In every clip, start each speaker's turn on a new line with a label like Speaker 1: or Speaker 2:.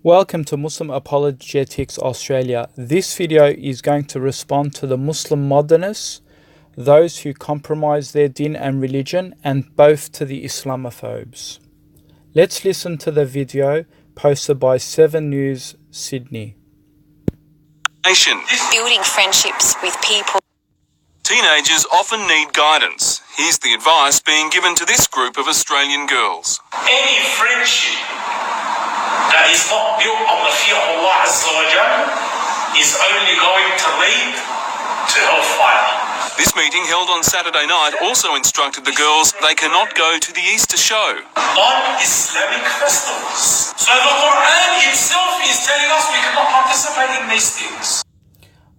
Speaker 1: Welcome to Muslim Apologetics Australia. This video is going to respond to the Muslim modernists, those who compromise their deen and religion, and both to the Islamophobes. Let's listen to the video posted by 7 News Sydney.
Speaker 2: Building friendships with people.
Speaker 3: Teenagers often need guidance. Here's the advice being given to this group of Australian girls.
Speaker 4: Any friendship that is not built on the fear of Allah Azza wa Jal is only going to lead to hellfire.
Speaker 3: This meeting held on Saturday night also instructed the girls they cannot go to the Easter show.
Speaker 4: Non-Islamic festivals. So the Quran itself is telling us we cannot participate in these things.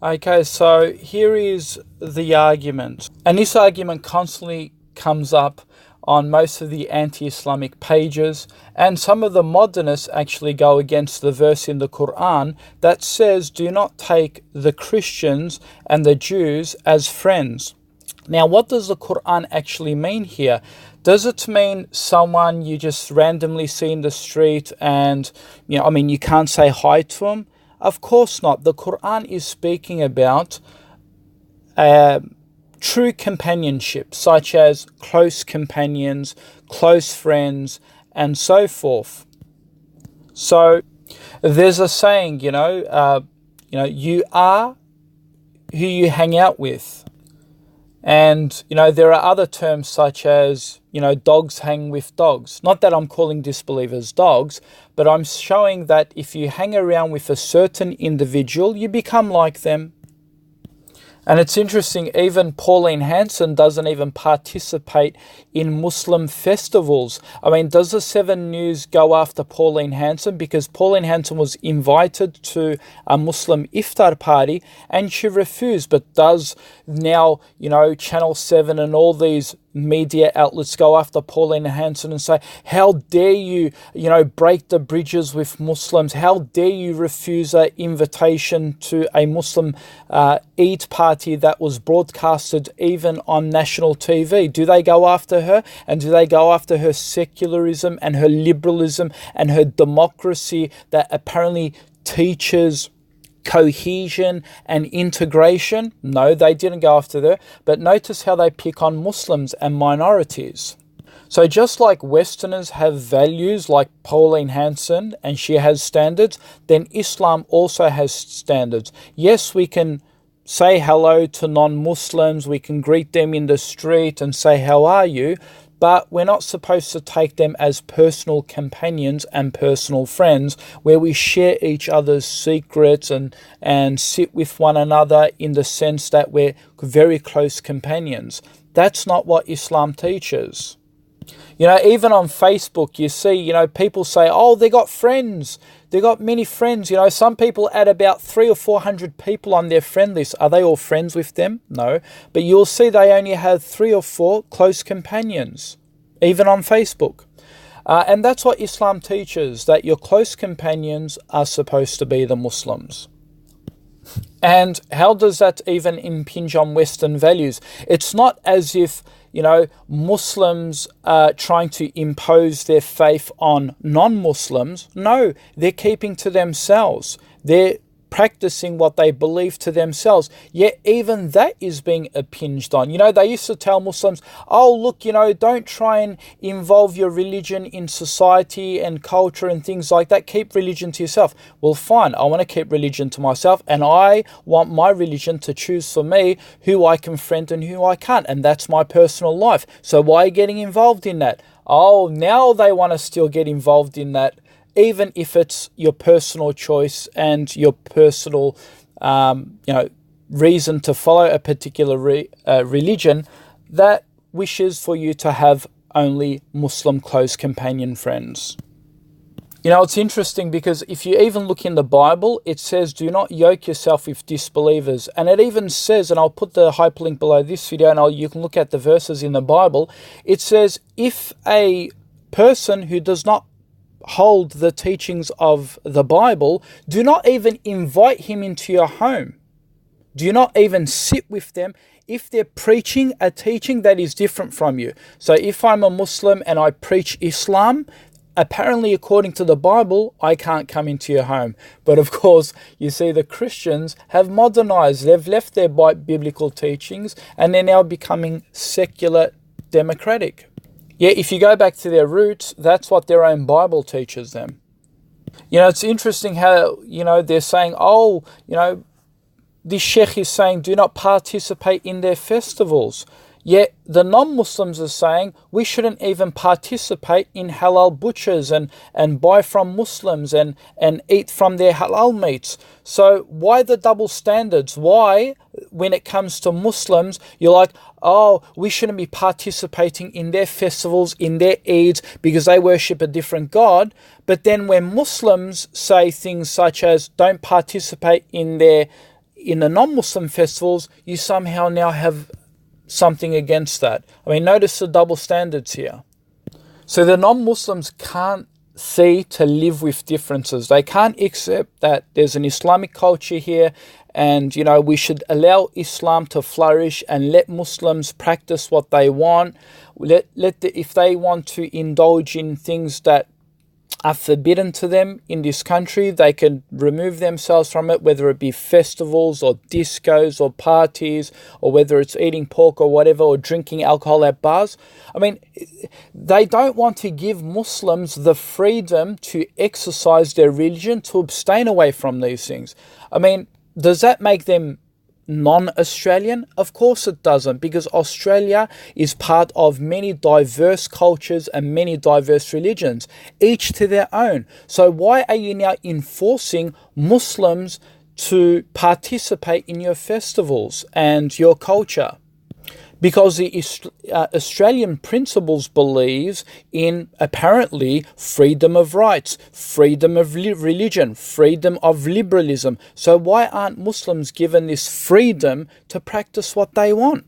Speaker 1: Okay, so here is the argument. And this argument constantly comes up on most of the anti-Islamic pages, and some of the modernists actually go against the verse in the Quran that says do not take the Christians and the Jews as friends. Now, what does the Quran actually mean here? Does it mean someone you just randomly see in the street and, you can't say hi to them? Of course not. The Quran is speaking about true companionship, such as close companions, close friends, and so forth. So there's a saying, you are who you hang out with. And, there are other terms such as, dogs hang with dogs. Not that I'm calling disbelievers dogs, but I'm showing that if you hang around with a certain individual, you become like them. And it's interesting, even Pauline Hanson doesn't even participate in Muslim festivals. Does the 7 News go after Pauline Hanson? Because Pauline Hanson was invited to a Muslim iftar party and she refused. But does now, Channel 7 and all these media outlets go after Pauline Hanson and say, how dare you, break the bridges with Muslims? How dare you refuse an invitation to a Muslim Eid party that was broadcasted even on national TV? Do they go after her? And do they go after her secularism and her liberalism and her democracy that apparently teaches cohesion and integration? No, they didn't go after her. But notice how they pick on Muslims and minorities. So just like Westerners have values like Pauline Hanson and she has standards, then Islam also has standards. Yes, we can say hello to non-Muslims, we can greet them in the street and say, how are you? But we're not supposed to take them as personal companions and personal friends where we share each other's secrets and sit with one another in the sense that we're very close companions. That's not what Islam teaches. Even on Facebook, you see, people say, oh, they got friends. They got many friends. Some people add about 300 or 400 people on their friend list. Are they all friends with them? No. But you'll see they only have 3 or 4 close companions, even on Facebook. And that's what Islam teaches, that your close companions are supposed to be the Muslims. And how does that even impinge on Western values? It's not as if, Muslims are trying to impose their faith on non-Muslims. No, they're keeping to themselves. They're practicing what they believe to themselves. Yet even that is being impinged on. They used to tell Muslims, oh, look, don't try and involve your religion in society and culture and things like that. Keep religion to yourself. Well, fine. I want to keep religion to myself and I want my religion to choose for me who I can friend and who I can't. And that's my personal life. So why are you getting involved in that? Oh, now they want to still get involved in that, even if it's your personal choice and your personal, reason to follow a particular religion that wishes for you to have only Muslim close companion friends. It's interesting because if you even look in the Bible, it says, do not yoke yourself with disbelievers. And it even says, and I'll put the hyperlink below this video and you can look at the verses in the Bible. It says, if a person who does not hold the teachings of the Bible, do not even invite him into your home. Do not even sit with them if they're preaching a teaching that is different from you. So if I'm a Muslim and I preach Islam, apparently, according to the Bible, I can't come into your home. But of course, you see the Christians have modernized. They've left their biblical teachings and they're now becoming secular democratic. Yeah, if you go back to their roots, that's what their own Bible teaches them. You know, it's interesting how, you know, they're saying, oh, you know, this sheikh is saying do not participate in their festivals. Yet the non-Muslims are saying we shouldn't even participate in halal butchers and buy from Muslims and eat from their halal meats. So why the double standards? Why, when it comes to Muslims, you're like, oh, we shouldn't be participating in their festivals, in their Eids, because they worship a different God. But then when Muslims say things such as don't participate in the non-Muslim festivals, you somehow now have something against that. I mean, notice the double standards here. So the non-Muslims can't see to live with differences. They can't accept that there's an Islamic culture here and, you know, we should allow Islam to flourish and let Muslims practice what they want. If they want to indulge in things that are forbidden to them in this country, they can remove themselves from it, whether it be festivals or discos or parties, or whether it's eating pork or whatever, or drinking alcohol at bars. I mean, they don't want to give Muslims the freedom to exercise their religion, to abstain away from these things. I mean, does that make them non-Australian? Of course it doesn't, because Australia is part of many diverse cultures and many diverse religions, each to their own. So why are you now enforcing Muslims to participate in your festivals and your culture? Because the Australian principles believes in, apparently, freedom of rights, freedom of religion, freedom of liberalism. So why aren't Muslims given this freedom to practice what they want?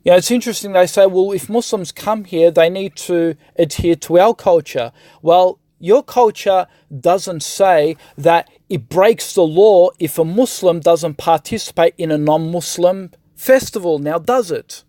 Speaker 1: You know, it's interesting, they say, well, if Muslims come here, they need to adhere to our culture. Well, your culture doesn't say that it breaks the law if a Muslim doesn't participate in a non-Muslim festival, now does it?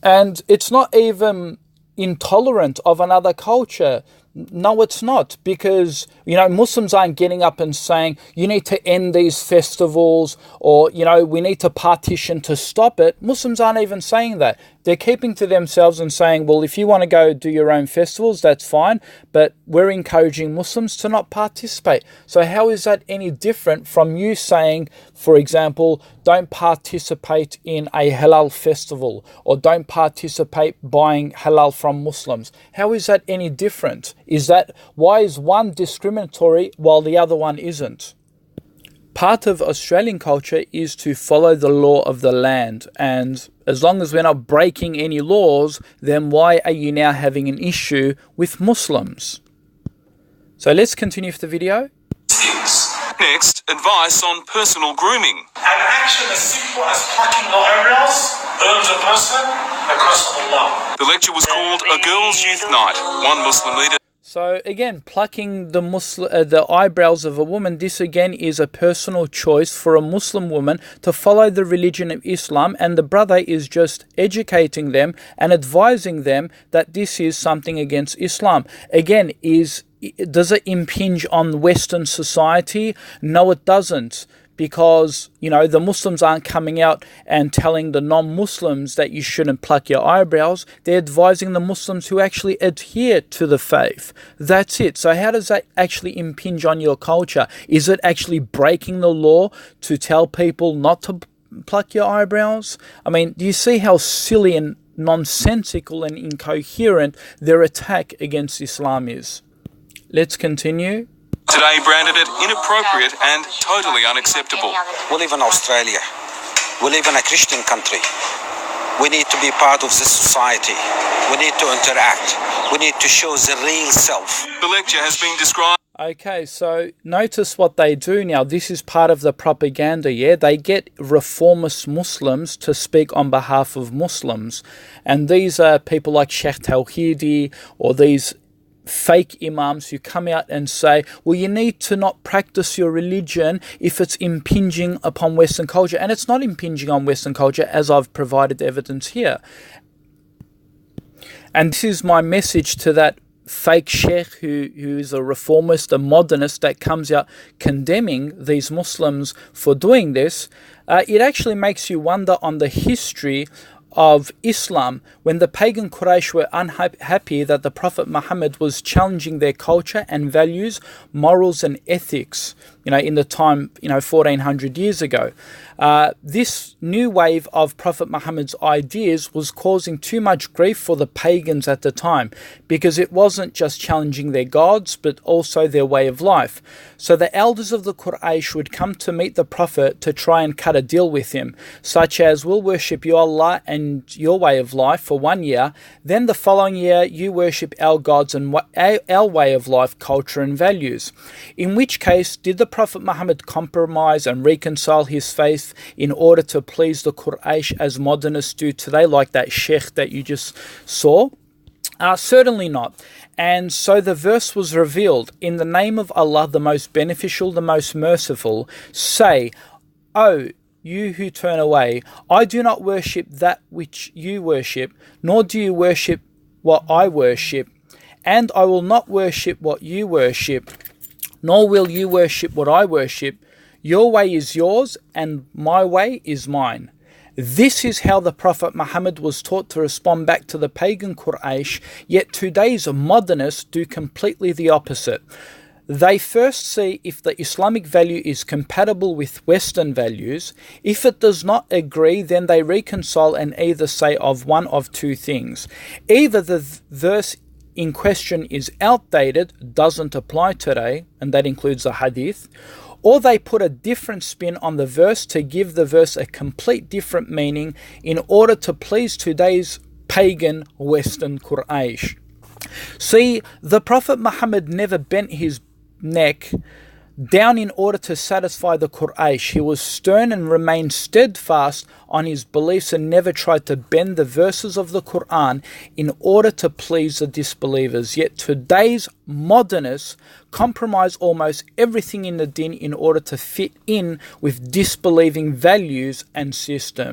Speaker 1: And it's not even intolerant of another culture. No, it's not, because, you know, Muslims aren't getting up and saying you need to end these festivals, or, you know, we need to partition to stop it. Muslims aren't even saying that. They're keeping to themselves and saying, well, if you want to go do your own festivals, that's fine, but we're encouraging Muslims to not participate. So how is that any different from you saying, for example, don't participate in a halal festival, or don't participate buying halal from Muslims? How is that any different? Why is one discriminatory while the other one isn't? Part of Australian culture is to follow the law of the land, and as long as we're not breaking any laws, then why are you now having an issue with Muslims? So let's continue with the video.
Speaker 3: Next, advice on personal grooming.
Speaker 4: An action as simple as plucking the eyebrows earns a person the cross of Allah.
Speaker 3: The lecture was called A Girls' Youth Night. One Muslim leader.
Speaker 1: So again, plucking the eyebrows of a woman, this again is a personal choice for a Muslim woman to follow the religion of Islam, and the brother is just educating them and advising them that this is something against Islam. Again, does it impinge on Western society? No, it doesn't. Because, you know, the Muslims aren't coming out and telling the non-Muslims that you shouldn't pluck your eyebrows. They're advising the Muslims who actually adhere to the faith. That's it. So how does that actually impinge on your culture? Is it actually breaking the law to tell people not to pluck your eyebrows? I mean, do you see how silly and nonsensical and incoherent their attack against Islam is? Let's continue.
Speaker 3: Today branded it inappropriate and totally unacceptable.
Speaker 5: We live in Australia. We live in a Christian country. We need to be part of this society. We need to interact. We need to show the real self.
Speaker 3: The lecture has been described.
Speaker 1: Okay, so notice what they do now. This is part of the propaganda, yeah? They get reformist Muslims to speak on behalf of Muslims. And these are people like Sheikh Tawhidi, or these fake imams who come out and say, well, you need to not practice your religion if it's impinging upon Western culture. And it's not impinging on Western culture, as I've provided evidence here. And this is my message to that fake sheikh who is a reformist, a modernist that comes out condemning these Muslims for doing this, it actually makes you wonder on the history of Islam, when the pagan Quraysh were unhappy that the Prophet Muhammad was challenging their culture and values, morals and ethics, in the time, 1400 years ago. This new wave of Prophet Muhammad's ideas was causing too much grief for the pagans at the time, because it wasn't just challenging their gods, but also their way of life. So the elders of the Quraysh would come to meet the Prophet to try and cut a deal with him, such as, we'll worship you Allah and your way of life for 1 year, then the following year you worship our gods and our way of life, culture and values. In which case, did the Prophet Muhammad compromise and reconcile his faith in order to please the Quraysh as modernists do today, like that sheikh that you just saw? Certainly not. And so the verse was revealed, in the name of Allah, the most beneficial, the most merciful, say, "Oh, you who turn away, I do not worship that which you worship, nor do you worship what I worship, and I will not worship what you worship, nor will you worship what I worship. Your way is yours, and my way is mine." This is how the Prophet Muhammad was taught to respond back to the pagan Quraysh, yet today's modernists do completely the opposite. They first see if the Islamic value is compatible with Western values. If it does not agree, then they reconcile and either say of one of two things. Either the verse in question is outdated, doesn't apply today, and that includes the hadith, or they put a different spin on the verse to give the verse a complete different meaning in order to please today's pagan Western Quraysh. See, the Prophet Muhammad never bent his neck down in order to satisfy the Quraysh. He was stern and remained steadfast on his beliefs and never tried to bend the verses of the Quran in order to please the disbelievers. Yet today's modernists compromise almost everything in the din in order to fit in with disbelieving values and systems.